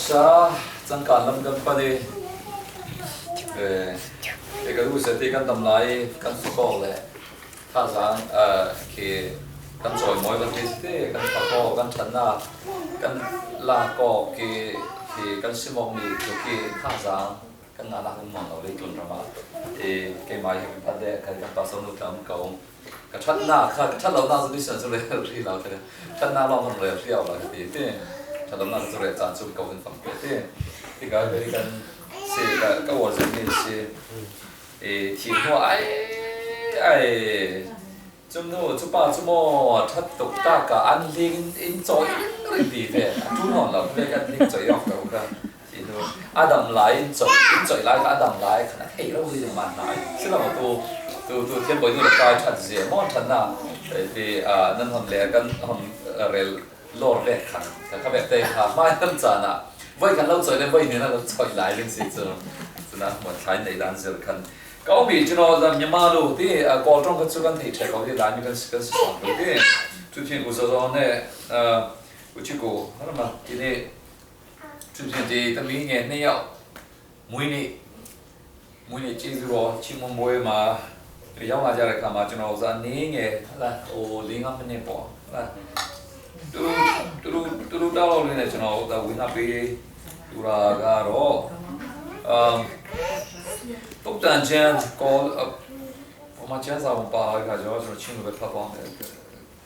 sa changkan lam kan pani cái cái sẽ thì kan tam lai kan sukol le tha sang ki kan soi moi kan tiste kan phako kan thanna kan la ko ki kan simong ni ki tha sang kan na kan mong lo le tun rama cái mai cái phát de kan ta song lu tam ko cái thanna cái than lo na zu san zu le ri la cái thanna lo mon le riao la cái thì than lo na zu le chan su ko in pham cái cái kan是个我这边是，听说怎么这么他读大个安linin做人地的，中国人那个lin做要搞个，听说阿达来in做来阿达来，可能嘿，那我就蛮来，是那么都天不那个该产些，莫产呐，นั่นทำแล้วกันทำเรลโลดแรกขันแต่เขาแบบเตะขาไม่ตั้งจานะvậy kan lâu rồi nên vậy nên là chơi lại lên xí chứนะมันใช้ในด้านเสริมก็มีจุดนั้นยังมาดูที่ก่อนตรงก็สุกันที่ใช้เขาที่ร้านนี้กันสอนดูที่ทุกทีกูสอนเนี่ยกูชิกูนั่นมาที่นี่ทุกทีที่ตั้งนี้เนี่ยเนี่ยมุ้ยนี่จริงๆว่าชิมมวยมาเรียกมาจากอะไรกันมาจุดนั้นนี้เนี่ยละโอ้ลิงก์มันเนี่ยปอละดูดาวเลยเนี่ยจุดนั้นแต่วินาทีดูราการอตุกตันเจนก็ผมมาเจนสาวผมป่าก็จะว่าจะชิมไปพักผ่อนเลย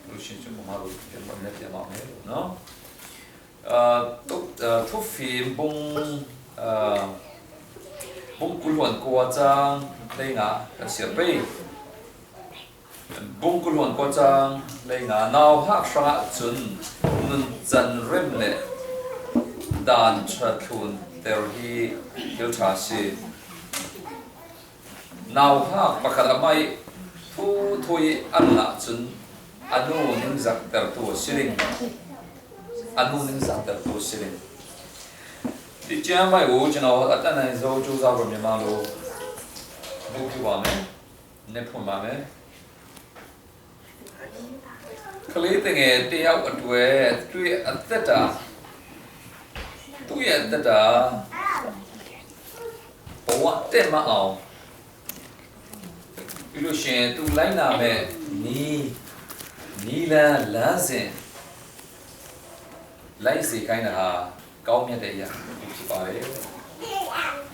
รู้ชิมจนผมมารู้เป็นวันนี้มาไม่รู้เนาะตุกทุกฟิล์มบุ้งกุลวนกัวจังได้งากันเสียไปบุ้งกุลวนกัวจังได้งานาวหักระจุนนุนจันเริ่มเนี่ยด่านชัดทุนเตอร์ฮีเกี่ยวชาชีนาวหักประคัดไม่ทุยอันละจุนอนุนิงจักเตอร์ตัวสิริงอนุนิงจักเตอร์ตัวสิริงที่เจ้าไม่โอ้จนเอาอัตนัยโจจูซาบรมีมาโลบุกว่าไหมเนปมาไหมคลีติงเอเตียวอัดเวตุยอัตตาปวดเต็มมาเอาลูกเชนตุไลนาเมนีลาลาเซนไลสีกันนะฮะก้าวมีแต่ยังสิบาร์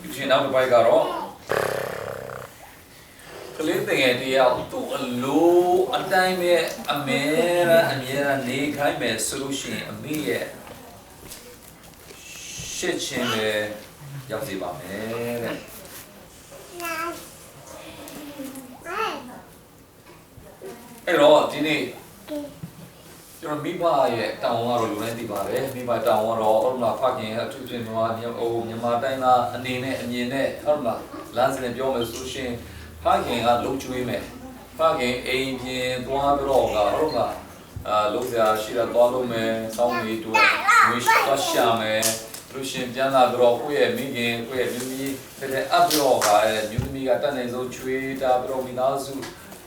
ลูกเชนเอาไปการอคลีติงเอเตียวตุลูอันใดเมอเมรานี่ใครเมสลูชินอเมย์ရှစ်ချင်းပဲရောက်စီပါမယ်တဲ့အဲ့တော့ဒီနေ့ကျွန်တော်မိဘရဲ့တောင်းကတော့လူတိုင်းသိပါတယ်မိဘတောင်းကတော့ဟုတ်လားဖခင်အထူးဖြင့်မြန်မာတိုင်းသားအနေနဲ့အမြင်နဲ့ဟုတ်လားလမ်းစဉ်ပြောမယ်ဆိုရှင်ဖခင်ကလုံကျွေးမယ်ဖခင်အိမ်ပြင်သွားပြီးတော့ကဟုတ်လားလုံစရာရှိတာသွားလို့မယ်စောင်းနေတူငွေရှာမယ်လူရှင်ပြန်လာပြီးတော့ကိုယ့်ရဲ့မိခင်ကိုယ့်ရဲ့မိတဲ့အပ်ပြီးတော့ကမြို့သမီးကတက်နေဆုံးချွေးတာပြီးတော့မိသားစု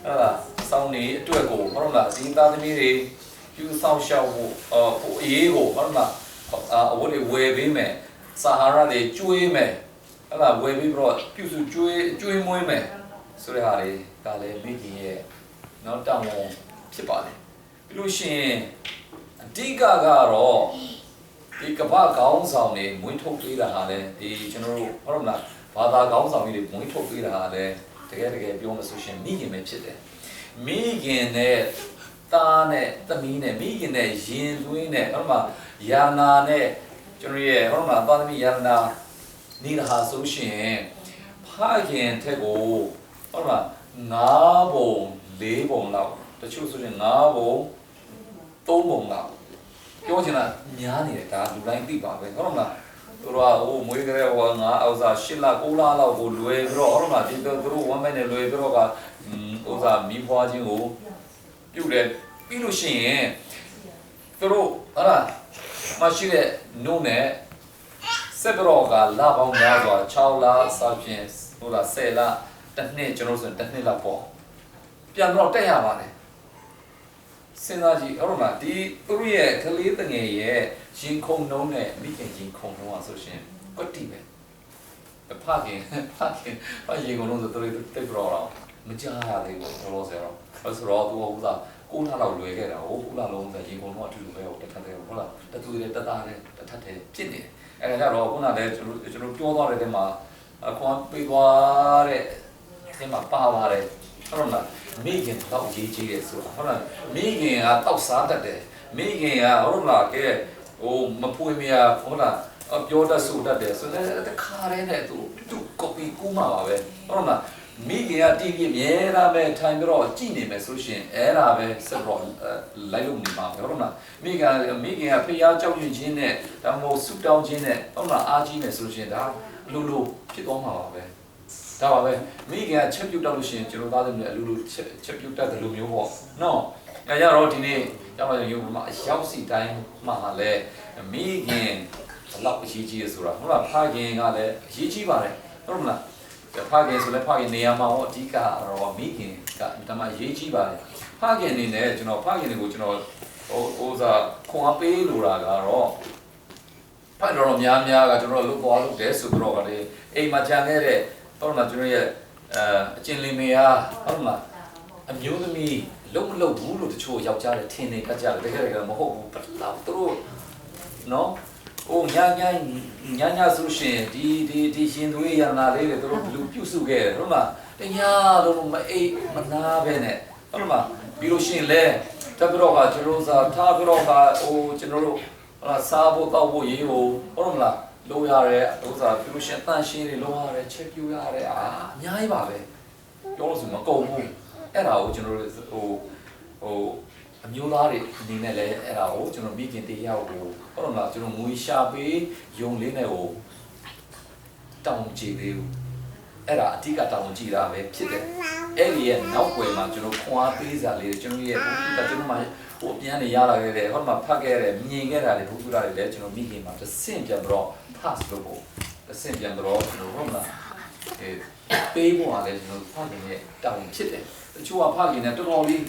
အဲ့ဒါစောင်းနေအတွက်ကိုဟုတ်လားဒီသားသမီးတွေယူဆောင်ရှောက်ဖို့ဟိုအေးကိုဟုတ်လားအဝတ်တွေဝယ်ပေးမယ်ဆာဟာရာတွေကျွေးမယ်အဲ့ဒါဝယ်ပြီးတော့ပြုစုကျွေးမွေးမယ်ဆိုတဲ့ဟာတွေကလည်းမိခင်ရဲ့နောက်တောင်းဝန်ဖြစ်ပါတယ်ပြီးလို့ရှိရင်အဓိကကတော့ဒီကဘာကောင်းဆောင်နေမွေးထုတ်ပေးတာဟာလဲဒီကျွန်တော်တို့ဟုတ်လားဘာသာကောင်းဆောင်ကြီးတွေမွေးထုတ်ပေးတာဟာလဲတကယ်ပြောမှဆိုရှင်မိခင်ပဲဖြစ်တယ်မိခင်နဲ့သားနဲ့သမီးနဲ့မိခင်နဲ့ရင်သွေးနဲ့ဟုတ်လားယာနာနဲ့ကျွန်တော်ရဲ့ဟုတ်လားသားသမီးယာနာနေတာဟာဆိုရှင်ဖခင်ထက်ကိုဟုတ်လား9ပုံ4ပုံလောက်တချို့ဆိုရင်9ပုံ3ပုံလောက်ပြောချင်တာများနေတယ်ဒါလူတိုင်းသိပါပဲဟုတ်လားသူတို့ကဟိုမွေးကြတဲ့ဟိုငါအောက်စား8လ9လလောက်ကိုလွယ်ပြီးတော့ဟုတ်လားဒီသူတို့1မိနစ်လွယ်ပြီးတော့ကဥစားမီးဖွားခြင်းကိုပြုတ်တယ်ပြီးလို့ရှိရင်သူတို့ဟုတ်လားမရှိတဲ့နုနဲ့ဆက်ပြီးတော့ကလပေါင်းများစွာ6လစဖြင့်ဟုတ်လား10လတစ်နှစ်ကျွန်တော်ဆိုရင်တစ်နှစ်လောက်ပေါ့ပြန်တော့တက်ရပါတယ်စဉ်းစားကြည့်ဟုတ်လားဒီသူတို့ရဲ့ကလေးတငယ်ရဲ့ ရင်ခုန်နှုံးနဲ့မိခင်ရင်ခုန်နှုံးအောင်ဆိုရှင်ကွတ်တိပဲဖခင်ရေကုန်လုံးဆိုတော်တော်တိတ်ပြောတော့မကြားရသေးဘူးတော်ဆယ်တော့အဲ့ဆိုတော့သူကဥစား9လလောက်လွယ်ခဲ့တာဟို9လလုံးဆိုရေကုန်လုံးအထူးပဲဟိုတစ်ထပ်တယ်ဟုတ်လားတသူတွေတသားနဲ့တစ်ထပ်တယ်ဖြစ်နေတယ်အဲ့ဒါကြတော့ခုနကလည်းကျွန်တော်ပြောသွားတဲ့တဲမှာအခွန်ပေးသွားတဲ့တဲမှာပါပါတယ်ဟုတ်လားမိခင်တော့ရေးကြီးတယ်ဆိုတာဟုတ်လားမိခင်ကတောက်စားတတ်တယ်မိခင်ကဟုတ်လားကဲဟိုမဖွေးမရဟုတ်လားပြောတတ်ဆိုတတ်တယ်ဆိုတော့တခါတည်းနဲ့သူ copy ကူးမှာပါပဲဟုတ်လားမိခင်က TV အမြဲတမ်းပဲထိုင်ပြီးတော့ကြည့်နေမယ်ဆိုရှင်အဲ့ဒါပဲစက်တော့လိုက်လို့နေပါပဲဟုတ်လားမိခင်ကဖျားကြောက်ရွံ့ခြင်းနဲ့ဒါမှမဟုတ်ဆူတောင်းခြင်းနဲ့ဟုတ်လားအားကြီးနေဆိုရှင်ဒါအလိုလိုဖြစ်သွားမှာပါပဲဒါပါပဲမိခင်ကချက်ပြုတ်တော့လို့ရှိရင်ကျွန်တော်သားတွေလည်းအလိုလိုချက်ပြုတ်တတ်တယ်လို့မျိုးပေါ့နော်အဲကြတော့ဒီနေ့ကျောင်းတော်ရုံမှာအရောက်စီတိုင်းမှာလည်းမိခင်ဘလောက်အရေးကြီးရဆိုတာဟုတ်လားဖခင်ကလည်းအရေးကြီးပါတယ်ဟုတ်မလားဖခင်ဆိုလည်းဖခင်နေရာမှာဟောအဓိကတော့မိခင်ကတမအရေးကြီးပါတယ်ဖခင်အနေနဲ့ကျွန်တော်ဖခင်တွေကိုကျွန်တော်ဟိုစားခွန်အားပေးလို့တာကတော့ဖခင်တော်များကကျွန်တော်လုပ်သွားလုပ်တယ်ဆိုတော့ကလေအိမ်မှာကြံခဲ့တဲ့ဟုတ်လားကျွန်တော်ရဲ့အကျဉ်းလင်းမယားဟုတ်လားအမျိုးသမီးလုံးမလုံးဘူးလို့တချို့ယောက်ျားတွေထင်နေတတ်ကြတယ်တကယ်တကယ်မဟုတ်ဘူးဘယ်လောက်သူတို့နော်အိုးညာဆိုရှင်ဒီရှင်သွေးရနာလေးတွေသူတို့ဘလူးပြုစုခဲ့တယ်ဟုတ်လားတညာလုံးမအိတ်မနာပဲနဲ့ဟုတ်လားပြီးလို့ရှင်လဲတပတော့ကကျွန်တော်စာထားပြီးတော့ကဟိုကျွန်တော်တို့စားဖို့တောက်ဖို့ရေးဖို့ဟုတ်လားလိုရတဲ့ဥစားပြီးလို့ရှင်တန်ရှင်းတွေလိုရတယ်ချက်ပြူရတယ်အများကြီးပါပဲပြောလို့ဆိုမကုန်ဘူးအဲ့ဒါကိုကျွန်တော်တို့ဟိုအမျိုးသားတွေအနေနဲ့လည်းအဲ့ဒါကိုကျွန်တော်မိခင်တရားကိုဟုတ်လားကျွန်တော်ငွေရှာပေးယုံလေးနဲ့ကိုတောင်းကြည့်သေးဘူးအဲ့ဒါအဓိကတောင်းကြည့်တာပဲဖြစ်တယ်အဲ့ဒီရဲ့နောက်ွယ်မှာကျွန်တော်ခွန်အားပေးစားလေးကျွန်တော်ရဲ့ဘုရားကျွန်တော်မှဟိုပြန်နေရလာခဲ့တယ်ဟုတ်မှာဖတ်ခဲ့တယ်မြင်ခဲ့တာတွေဘုရားတွေလည်းကျွန်တော်မိခင်မှာတစ်ဆင့်ပြန်တော့ pass လုပ်ဖို့တစ်ဆင့်ပြန်တော့ကျွန်တော်ဟုတ်လားပေးဖို့ကလည်းကျွန်တော်ဖခင်ရဲ့တောင်းဖြစ်တယ်တချို့ကဖခင်နဲ့တော်တော်လေး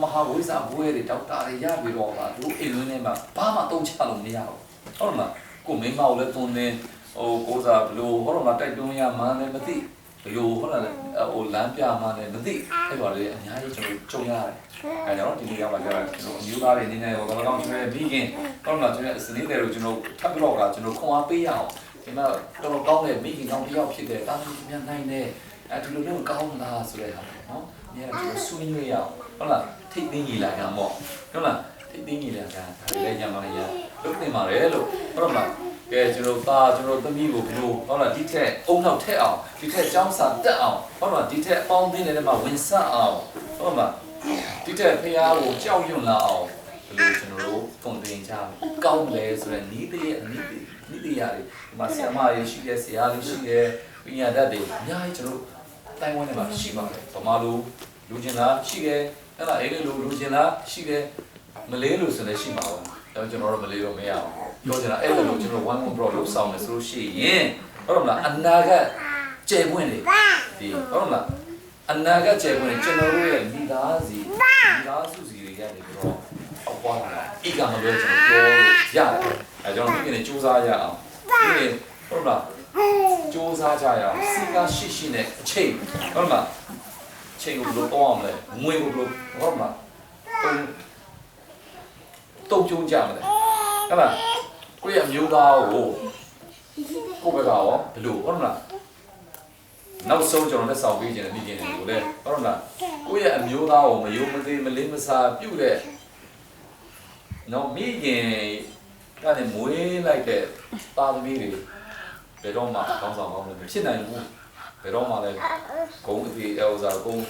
မဟာဝိဇ္ဇာဘွဲတွေဒေါက်တာတွေရပြီးတော့ပါသူအိမ်တွင်းထဲမှာဘာမှတုံးချလို့မရဘူးဟုတ်လားကိုမိမကိုလည်းသွန်းနေဟိုကိုစားဘလို့ဟုတ်လားတိုက်တွန်းရမှန်းလည်းမသိဘလို့ဟုတ်လားဟိုလမ်းပြမှန်းလည်းမသိအဲ့ပါလေအများကြီးကျွန်တော်ကြုံရတယ်အဲကြောင့်ဒီနေ့ရောက်လာကြတာကျွန်တော်အမျိုးသားတွေအနေနဲ့ဟိုဘာကောင်ကျွန်တော်ပြီးခင်ဟုတ်လားကျွန်တော်စနေတွေကိုကျွန်တော်ထပ်ပြီးတော့ကကျွန်တော်ခွန်အားပေးရအောင်ဒီမှာတော်တော်ကောင်းတဲ့မိခင်ကောင်းတစ်ယောက်ဖြစ်တဲ့တာသမီးများနိုင်တဲ့အဲဒီလိုမျိုးကောင်းလားဆိုတဲ့ဟာနော်ဒီကကျွန်တော်ဆွေးနွေးရအောင်ဟုတ်လားထိတ်သိမ်းကြီးလာကြပေါ့ဟုတ်လားထိတ်သိမ်းကြီးလာကြဒါလည်းညမရလုတ်နေပါလေလို့ဟုတ်လားကဲကျွန်တော်သမီးကိုဘလို့ဟုတ်လားဒီထက်အုံနောက်ထက်အောင်ဒီထက်ចောင်းစာတက်အောင်ဟုတ်လားဒီထက်အပေါင်းအသင်းတွေမှာဝင်ဆက်အောင်ဟုတ်လားဒီထက်ဖရားကိုကြောက်ရွံ့လာအောင်ဘလို့ကျွန်တော်တို့ပုံသင်ကြကောင်းတယ်ဆိုရင်နီးတဲ့နီးရတယ်ဒီမှာဆရာမတွေရှိတယ်ဆရာတွေရှိတယ်ပညာတတ်တွေအများကြီးကျွန်တော်တိုင်ဝမ်ထဲမှာရှိပါတယ်ဗမာလူကျင်လားရှိတယ်အဲ့ဒါအဲ့လိုလူကျင်လားရှိတယ်မလေးလို့ဆိုလည်းရှိမှာပါဒါပေမဲ့ကျွန်တော်တို့မလေးတော့မရအောင်ပြောချင်တာအဲ့လိုကျွန်တော် one more pro လောက်ဆောင်မယ်ဆိုလို့ရှိရင်ဟုတ်လားအနာဂတ်ကျယ်ပွင့်လေဒီဟုတ်လားအနာဂတ်ကျယ်ပွင့်ကျွန်တော်တို့ရဲ့မိသားစုစီတွေကနေပြီးတော့အပွားလာအိကမလွဲကျွန်တော်ပြောရတယ်အဲကျွန်တော်ဒီနေ့စူးစမ်းရအောင်ဒီနေ့ဟုတ်လားစူးစမ်းကြရအောင်စီကရှိနဲ့အချိန်ဟုတ်လားချိန်ကိုဘယ်လိုတော့အောင်လဲငွေကိုဘယ်လိုဟုတ်လားတုံကျုံကြမလဲဟုတ်လားကိုယ့်ရဲ့မျိုးသားကိုကိုယ့်ဘက်ကရောဘယ်လိုဟုတ်လားနောက်ဆုံးကျွန်တော်လက်ဆောင်ပေးခြင်းနဲ့မိခင်တွေကိုလည်းဟုတ်လားကိုယ့်ရဲ့အမျိုးသားကိုမယုံမသေးမလေးမစားပြုတ်တဲ့နော်မိခင်ကနေမွေးလိုက်တဲ့သားသမီးတွေဘယ်တော့မှကောင်းဆောင်ကောင်းလို့ဖြစ်နိုင်ဘူးဘယ်တော့မှလည်းဂုံးအသေးဥစားဂုံး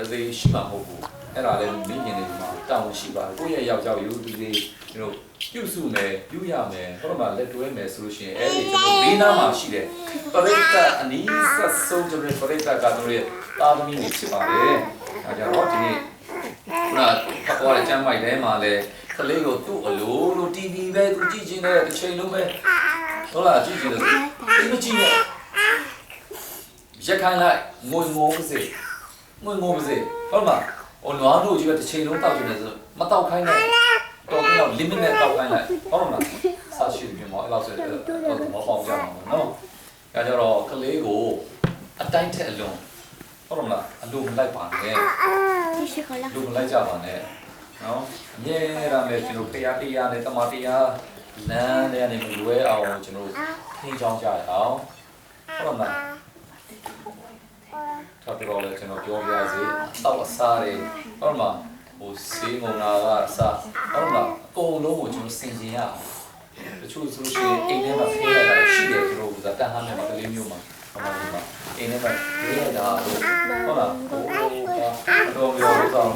အသေးရှိမှာမဟုတ်ဘူးအဲ့ဒါလည်းမိခင်တွေမှာတောင်းရှိပါတယ်ကိုယ့်ရဲ့ယောက်ျားရိုးဒီလေးကျွန်တော်ပြုစုမယ်ပြုရမယ်ဟုတ်မှာလက်တွဲမယ်ဆိုလို့ရှိရင်အဲ့ဒီကျွန်တော်ဘေးနားမှာရှိတယ်ပရိသတ်အနီးဆက်ဆုံးကျွန်တော်ပရိသတ်ကတော့ရဲ့သားသမီးတွေဖြစ်ပါတယ်အဲကြောင့်ဒီနေ့ခုနကပေါ်တဲ့ကျမ်းပိုက်ထဲမှာလည်းကလေးကိုသူ့အလိုလို TV ပဲသူကြည့်ချင်တဲ့တစ်ချိန်လုံးပဲဟုတ်လားကြည့်ချင်တယ်ဒီမကြည့်နဲ့ရက်ခိုင်းလိုက်ငိုပါစေဟုတ်မှာဟိုနွားတို့ကြီးပဲတစ်ချိန်လုံးတောက်ချင်တယ်ဆိုမတောက်ခိုင်းနဲ့တော်က เราลิมิตเนี่ยต่อไปเลยเพราะเราซาชิเป็นหมอเราจะเราหมอปองจะมาเนาะก็จะรอกเลโก้อัดได้แท้ลงเพราะเราดูมันไล่ผ่านเนี่ยดูมันไล่จ่าผ่านเนี่ยเนาะเนี่ยเราเนี่ยကျွန်တော်ဖျားတရားနဲ့တမတရားလမ်းနဲ့နေမလွဲအောင်ကျွန်တော်ထိန်းချောင်းကြရအောင်ဟုတ်လားထပ်ပြောလဲကျွန်တော်ပြောပြစီတော့အစားတွေဟုတ်လားဟိုစေးငုံနာကအစားဟုတ်လားအကုန်လုံးကိုကျွန်တော်စင်ကျင်ရအောင်တချို့ဆိုလို့ရှိရင်အိမ်ထဲမှာဖေးရတာရှိတယ်ကျွန်တော်ကတန်ဟန်းနဲ့မကလေးမျိုးမှာဟုတ်လားအိမ်ထဲမှာဖေးရတာဟုတ်လားဟိုတော့ပြောလို့ဆိုတော့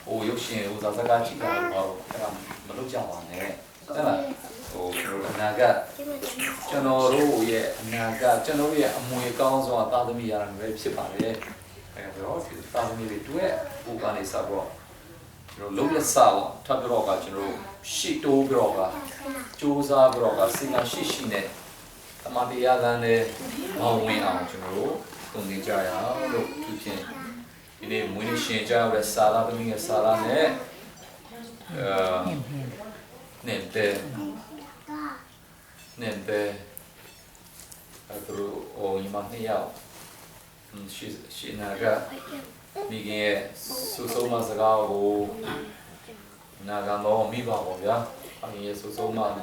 ဟိုရုပ်ရှင်ဟိုစကားကြည့်တာတော့အဲ့ဒါမလုပ်ကြပါနဲ့ဟုတ်လားဟိုအနာကကျွန်တော်တို့ရဲ့အနာကကျွန်တော်ရဲ့အမွေကောင်းဆုံးအသားသမီးရတာပဲဖြစ်ပါတယ်အဲ့တော့ဒီသားသမီးတွေတွေ့ဟိုကနေစတော့ကျွန်တော်လုံးလက်စားတော့ထပ်ပြောတော့ကကျွန်တော်ရှီတိုးပြောတော့ကစူးစမ်းပြောတော့ကစဉ်းစားရှိနဲ့တမန်တရားလမ်းနဲ့မောင်းဝင်အောင်ကျွန်တော်တို့တုံ့ပြန်ကြရအောင်လို့သူချင်းဒီနေ့မွေးနေ့ရှင်ကြရတဲ့စာလာသမီးရဲ့စာလာနဲ့Nente altro o imagniao shi naga mige suso masaga o naga no mi ba bo ya ani suso ma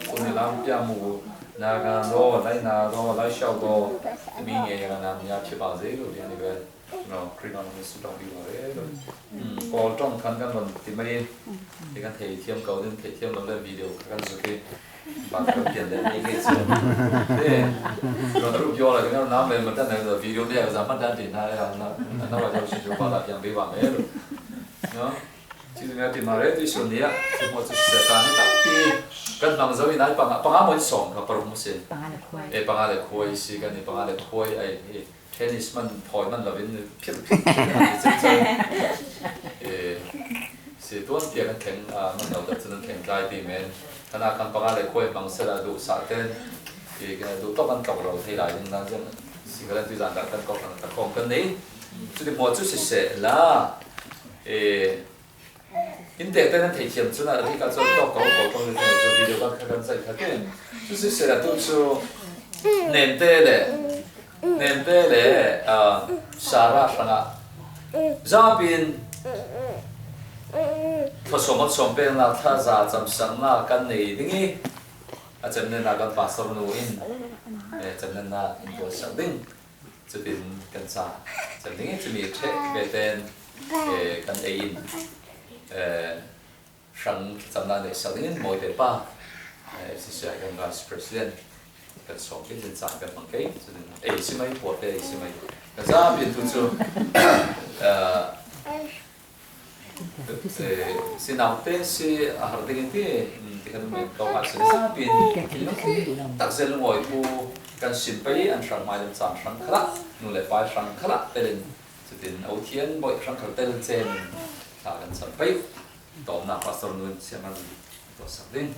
ko ne lam pya mu naga no lai na do lai shao do mi nge ya na nya phit ba se lo ya ni be no krino ni su dong bi ba le lo ko tong khan kan lon ti mai ti kan thei thiam ko den thei thiam lo le video kan su keဘာလို့ပြန်လဲနေခဲ့ဆိုတော့တို့ပြောလာကျွန်တော်နားမည်မတက်နိုင်ဆိုဗီဒီယိုတွေကစားမှတ်တမ်းတင်ထားရအောင်နောက်တော့ရှိတော့ပါလာပြန်ပေးပါမယ်လို့နော်ဒီနေ့ဒီမှာလည်းဒီဆိုနေရဒီမှာစစ်စားနေတာပြီးကန်နမ်ဇောင်းနိုင်ပငါမွေးဆောင်ကပရမစင်ပငါလည်းခွေးစီကနေပငါလည်းခွေးtennis man point man lovin phit se tuan pia kan theng man no da chun theng dai ti men kana kan panga le khoi bang sela du sa ten e ka du to kan ka ro thei lai na jan si ka tu jan da kan ko kan ta khom kan nei chu de mo chu se la in te ten thei thiam chu na ri ka chu to ko le chu video kan sai ka ten chu se la tu chu nem te le sara sana zabinพอสมมติสมเป็นเราถ้าจะจำสังนากันในนี้อาจารย์เนี่ยนักภาษาโน้อินอาจารย์เนี่ยนักอินโดสังดิ้งจะเป็นกันซาสังดิ้งจะมีเทคเบเตนกันเอินสังจำนวนในสังดิ้งมวยเดป้าสิเสียกันกับประธานกันสองเป็นสังกันบางทีสิไม่ปวดสิไม่กันซาเป็นทุนจูse nào thế se har dengan thế thì kan mình kau harus sabin tak sel ngoi tu kan simpai an sang mai dan sang sang khala nu le pai sang khala telen setin au thian boi sang khal telen chen ta kan sampai to na pastor nun siaman to sabin